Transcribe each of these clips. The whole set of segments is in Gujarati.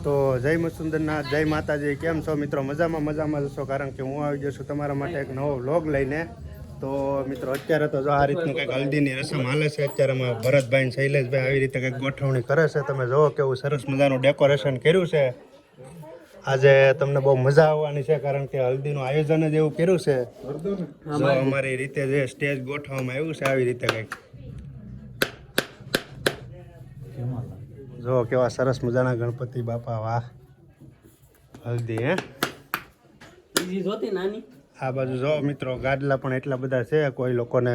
તો જય મસુંદરનાથ, જય માતાજી. કેમ છો મિત્રો? મજામાં જશો, કારણ કે હું આવી જશું તમારા માટે એક નવો વ્લોગ લઈને. તો મિત્રો અત્યારે તો જો આ રીતનું કંઈક હલ્દીની રસમ હાલે છે. અત્યારેમાં ભરતભાઈ શૈલેષભાઈ આવી રીતે કંઈક ગોઠવણી કરે છે. તમે જુઓ કેવું સરસ મજાનું ડેકોરેશન કર્યું છે. આજે તમને બહુ મજા આવવાની છે, કારણ કે હલ્દીનું આયોજન જ એવું કર્યું છે. જો અમારી રીતે જે સ્ટેજ ગોઠવવામાં આવ્યું છે આવી રીતે કંઈક. જો કેવા સરસ મજાના ગણપતિ બાપા, વાહ. હલ્દી આ બાજુ જો મિત્રો ગાડલા પણ એટલા બધા છે. કોઈ લોકોને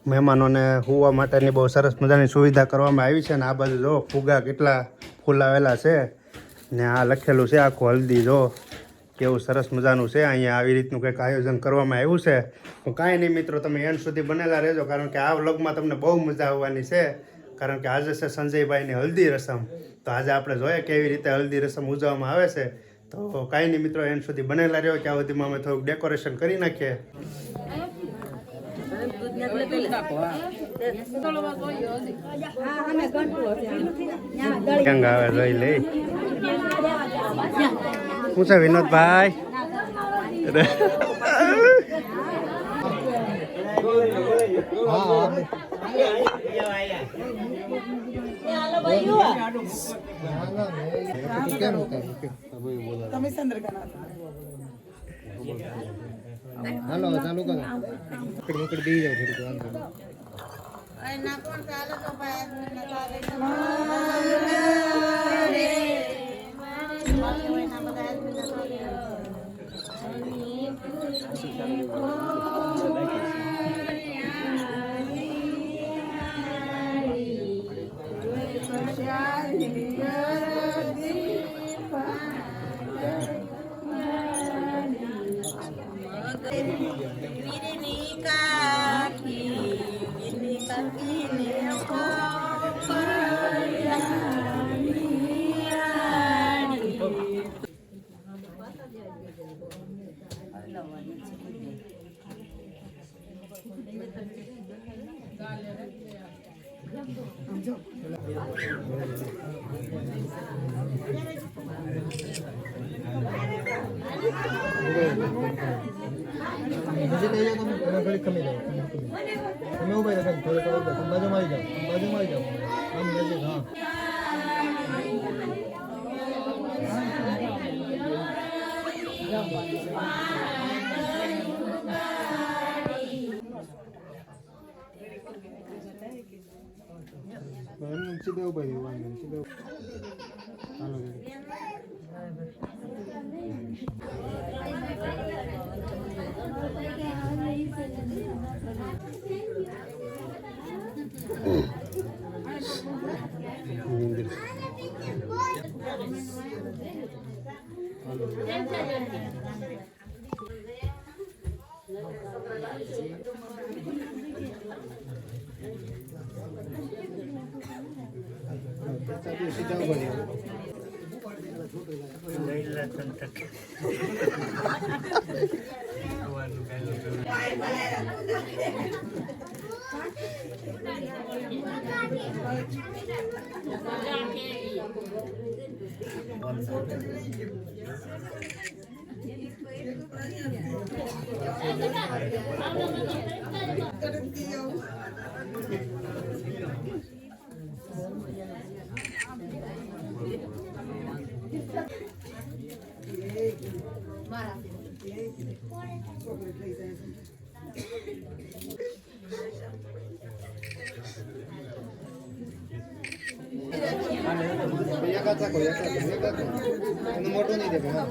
મહેમાનોને હોવા માટેની બહુ સરસ મજાની સુવિધા કરવામાં આવી છે. ને આ બાજુ જો ફુગા કેટલા ફૂલાવેલા છે, ને આ લખેલું છે આખું હલ્દી. જો કેવું સરસ મજાનું છે. અહીંયા આવી રીતનું કંઈક આયોજન કરવામાં આવ્યું છે. તો કાંઈ નહીં મિત્રો, તમે એન્ડ સુધી બનેલા રહેજો, કારણ કે આ વ્લોગમાં તમને બહુ મજા આવવાની છે. કારણ કે આજે છે સંજયભાઈની હલ્દી રસમ. તો આજે આપણે જોઈએ કેવી રીતે હલ્દી રસમ ઉજવવામાં આવે છે. તો કાંઈ નહીં મિત્રો, એન્ડ સુધી બનેલા રહ્યો. ત્યાં સુધીમાં અમે થોડુંક ડેકોરેશન કરી નાખીએ. ક્યાં આવે જોઈ લઈ. શું છે વિનોદભાઈ? હાલો ચાલુ કરો. પકડી દી જાવ થોડીક મોટું નહીં દેખાય.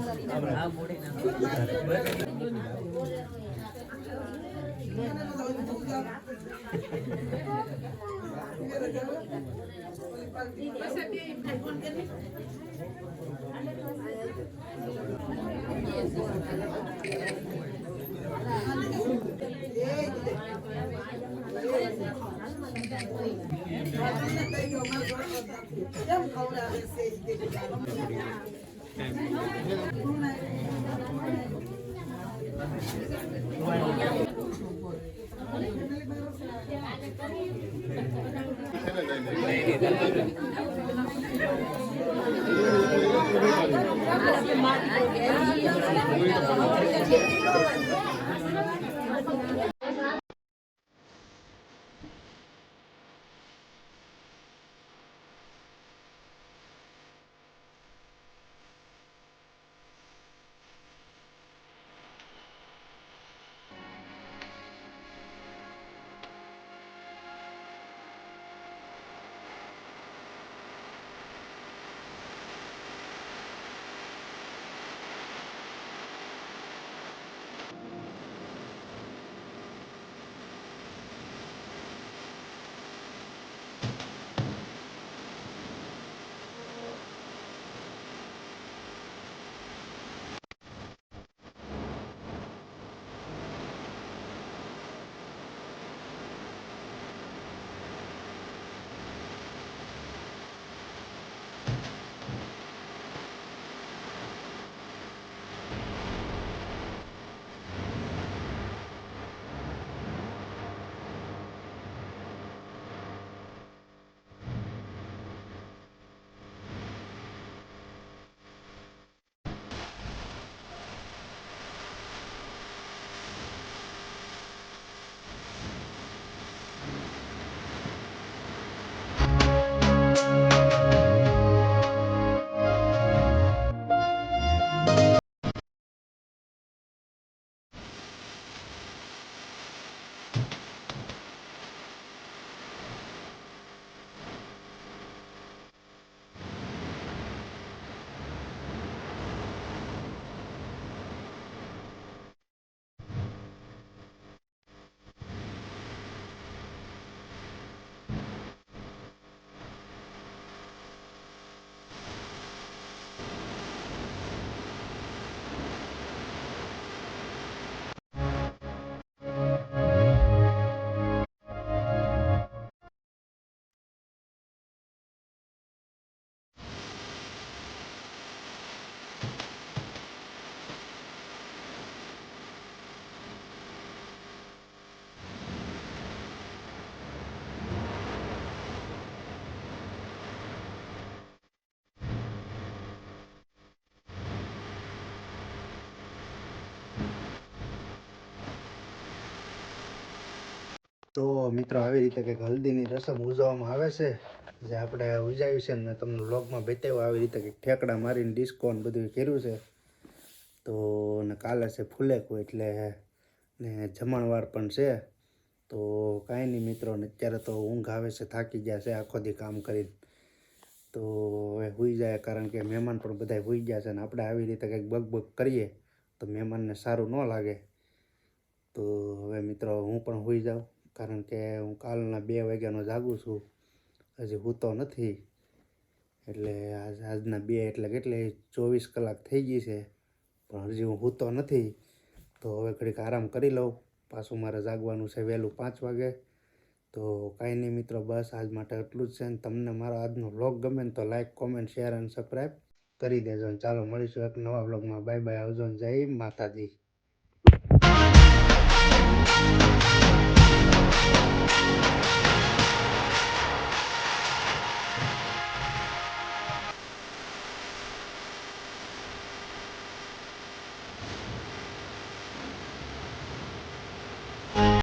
તો મિત્રો આવી રીતે કંઈક હલ્દીની રસમ ઉજવવામાં આવે છે, જે આપણે ઉજાવી છે ને તમને વ્લોગમાં બતાવ્યું. આવી રીતે કંઈક ઠેકડા મારીને ડિસ્કો ને બધું કર્યું છે. તો ને કાલે છે ફુલેકું એટલે ને જમણવાર પણ છે. તો કાંઈ નહીં મિત્રો, ને અત્યારે તો ઊંઘ આવે છે, થાકી ગયા છે આખો દી કામ કરીને. તો હવે સૂઈ જાય, કારણ કે મહેમાન પણ બધા સૂઈ ગયા છે ને આપણે આવી રીતે કંઈક બગ કરીએ તો મહેમાનને સારું ન લાગે. તો હવે મિત્રો હું પણ સૂઈ જાઉં, કારણ કે હું કાલના 2 વાગ્યાનો જાગું છું, હજી સૂતો નથી. એટલે આજના 2 એટલે કેટલી 24 કલાક થઈ ગઈ છે, પણ હજી હું સૂતો નથી. તો હવે ઘડીક આરામ કરી લઉં, પાછું મારે જાગવાનું છે વહેલું 5 વાગે. તો કાંઈ નહીં મિત્રો, બસ આજ માટે એટલું જ છે. ને તમને મારો આજનો વ્લોગ ગમે ને તો લાઈક, કોમેન્ટ, શેર અને સબસ્ક્રાઈબ કરી દેજો. ચાલો મળીશું એક નવા વ્લોગમાં. બાય બાય, આવજો ને જય માતાજી.